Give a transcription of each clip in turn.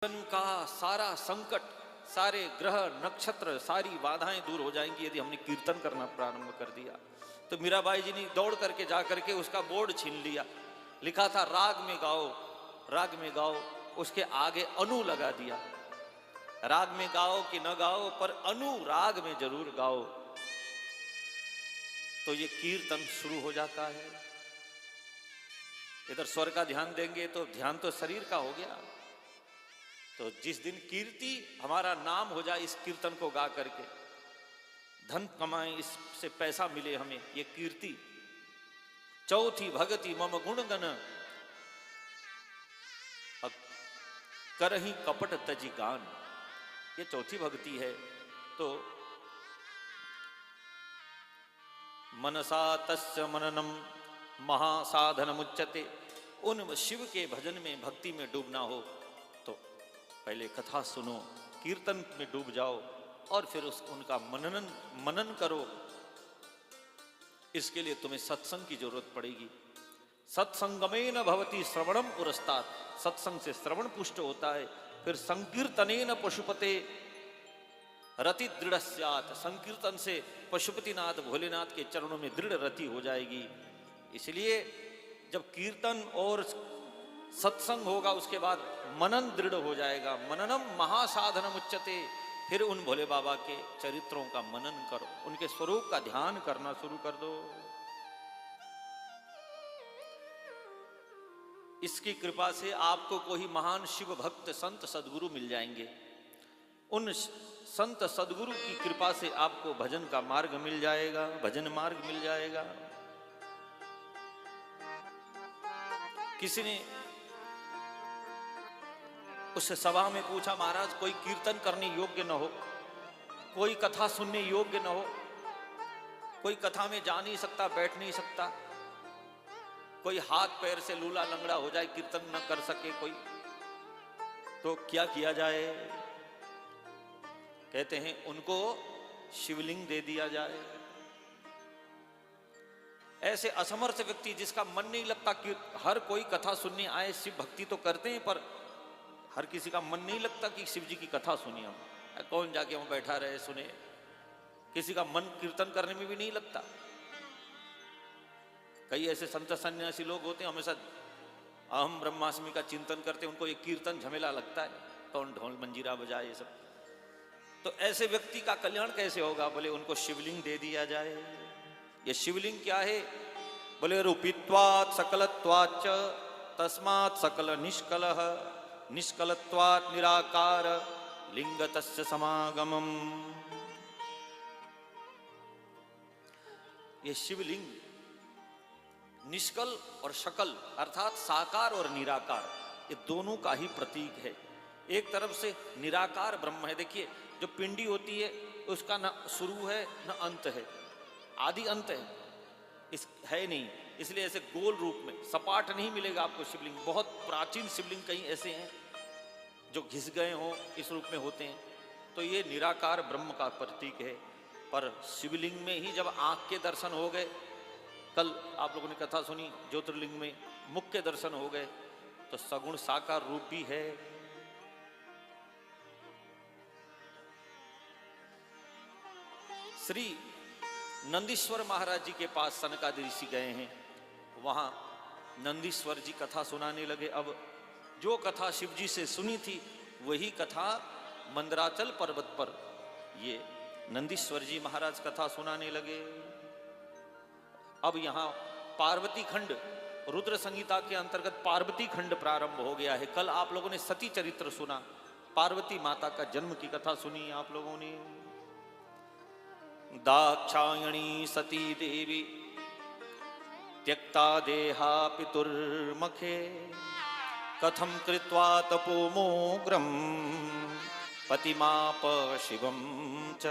जीवन का सारा संकट, सारे ग्रह नक्षत्र, सारी बाधाएं दूर हो जाएंगी यदि हमने कीर्तन करना प्रारंभ कर दिया। तो मीराबाई जी ने दौड़ करके जा करके उसका बोर्ड छीन लिया। लिखा था राग में गाओ, राग में गाओ, उसके आगे अनु लगा दिया। राग में गाओ कि न गाओ, पर अनुराग में जरूर गाओ। तो ये कीर्तन शुरू हो जाता है। इधर स्वर का ध्यान देंगे तो ध्यान तो शरीर का हो गया। तो जिस दिन कीर्ति हमारा नाम हो जाए, इस कीर्तन को गा करके धन कमाएं, इससे पैसा मिले हमें, ये कीर्ति। चौथी भगति मम गुणगन करही कपट तजी गान, ये चौथी भक्ति है। तो मनसा तस्य मननम महासाधन मुच्यते, उन शिव के भजन में भक्ति में डूबना हो तो पहले कथा सुनो, कीर्तन में डूब जाओ और फिर उनका मनन करो। इसके लिए तुम्हें सत्संग की जरूरत पड़ेगी। सत्संगमेन भवति श्रवणम पुरस्तात्, सत्संग से श्रवण पुष्ट होता है। फिर संकीर्तनेन पशुपते रति दृढ़ स्यात्, संकीर्तन से पशुपतिनाथ भोलेनाथ के चरणों में दृढ़ रति हो जाएगी। इसलिए जब कीर्तन और सत्संग होगा उसके बाद मनन दृढ़ हो जाएगा। मननम महासाधनम उच्यते, फिर उन भोले बाबा के चरित्रों का मनन करो, उनके स्वरूप का ध्यान करना शुरू कर दो। इसकी कृपा से आपको कोई महान शिव भक्त संत सदगुरु मिल जाएंगे। उन संत सदगुरु की कृपा से आपको भजन का मार्ग मिल जाएगा, भजन मार्ग मिल जाएगा। किसी ने उस सभा में पूछा, महाराज कोई कीर्तन करने योग्य न हो, कोई कथा सुनने योग्य न हो, कोई कथा में जा नहीं सकता, बैठ नहीं सकता, कोई हाथ पैर से लूला लंगड़ा हो जाए, कीर्तन न कर सके कोई, तो क्या किया जाए? कहते हैं उनको शिवलिंग दे दिया जाए। ऐसे असमर्थ व्यक्ति जिसका मन नहीं लगता कि हर कोई कथा सुनने आए, शिव भक्ति तो करते हैं पर हर किसी का मन नहीं लगता कि शिव जी की कथा सुनिए हम, कौन जाके हम बैठा रहे सुने। किसी का मन कीर्तन करने में भी नहीं लगता। कई ऐसे संत सन्यासी लोग होते हैं हमेशा अहम ब्रह्मास्मि का चिंतन करते हैं, उनको ये कीर्तन झमेला लगता है, कौन ढोल मंजीरा बजाए ये सब। तो ऐसे व्यक्ति का कल्याण कैसे होगा? बोले उनको शिवलिंग दे दिया जाए। ये शिवलिंग क्या है? बोले रूपित्वात् सकलत्वाच्च तस्मात् सकल निष्कलः, निष्कलत्वात् निराकार लिंग तस्य समागमम्। ये शिवलिंग निष्कल और शकल अर्थात साकार और निराकार, ये दोनों का ही प्रतीक है। एक तरफ से निराकार ब्रह्म है। देखिए जो पिंडी होती है उसका न शुरू है न अंत है, आदि अंत है इस है नहीं, इसलिए ऐसे गोल रूप में सपाट नहीं मिलेगा आपको शिवलिंग। बहुत प्राचीन शिवलिंग कहीं ऐसे हैं जो घिस गए हों, इस रूप में होते हैं। तो ये निराकार ब्रह्म का प्रतीक है। पर शिवलिंग में ही जब आंख के दर्शन हो गए, कल आप लोगों ने कथा सुनी, ज्योतिर्लिंग में मुख्य दर्शन हो गए, तो सगुण साकार रूप भी है। श्री नंदीश्वर महाराज जी के पास सनकादि ऋषि गए हैं, वहां नंदीश्वर जी कथा सुनाने लगे। अब जो कथा शिव जी से सुनी थी वही कथा मंदराचल पर्वत पर ये नंदीश्वर जी महाराज कथा सुनाने लगे। अब यहाँ पार्वती खंड, रुद्र संहिता के अंतर्गत पार्वती खंड प्रारंभ हो गया है। कल आप लोगों ने सती चरित्र सुना, पार्वती माता का जन्म की कथा सुनी आप लोगों ने। दाक्षायणी सती देवी त्यक्ता देहा पितुर्मखे, कथम कृत्वा तपोमोग्रम पतिमाप शिवम च।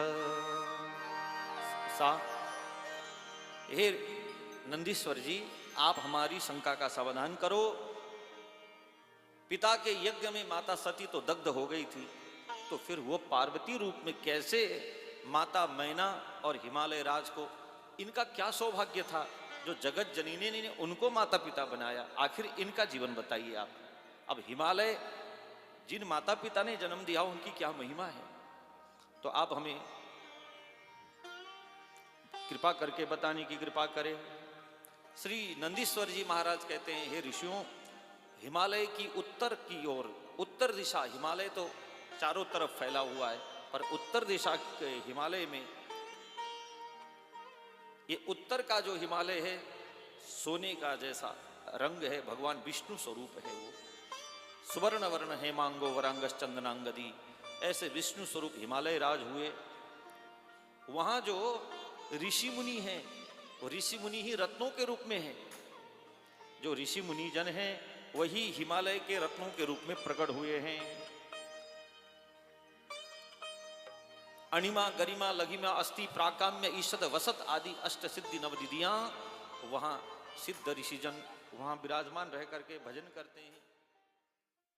हे नंदीश्वर जी, आप हमारी शंका का समाधान करो। पिता के यज्ञ में माता सती तो दग्ध हो गई थी, तो फिर वो पार्वती रूप में कैसे माता मैना और हिमालय राज को, इनका क्या सौभाग्य था जो जगत जननी ने उनको माता पिता बनाया? आखिर इनका जीवन बताइए आप। अब हिमालय जिन माता पिता ने जन्म दिया उनकी क्या महिमा है, तो आप हमें कृपा करके बताने की कृपा करें। श्री नंदीश्वर जी महाराज कहते हैं, हे ऋषियों, हिमालय की उत्तर की ओर, उत्तर दिशा, हिमालय तो चारों तरफ फैला हुआ है, पर उत्तर दिशा के हिमालय में, ये उत्तर का जो हिमालय है सोने का जैसा रंग है, भगवान विष्णु स्वरूप है वो। सुवर्ण वर्ण हेमांगो वरांगस चंदनांगदी, ऐसे विष्णु स्वरूप हिमालय राज हुए। वहां जो ऋषि मुनि हैं, वो ऋषि मुनि ही रत्नों के रूप में है। जो ऋषि मुनि जन हैं वही हिमालय के रत्नों के रूप में प्रकट हुए हैं। अणिमा गरिमा लघिमा अस्ति प्राकाम्य ईषद वसत आदि अष्ट सिद्धि नवदिदियां, वहां सिद्ध ऋषिजन वहां विराजमान रह करके भजन करते हैं।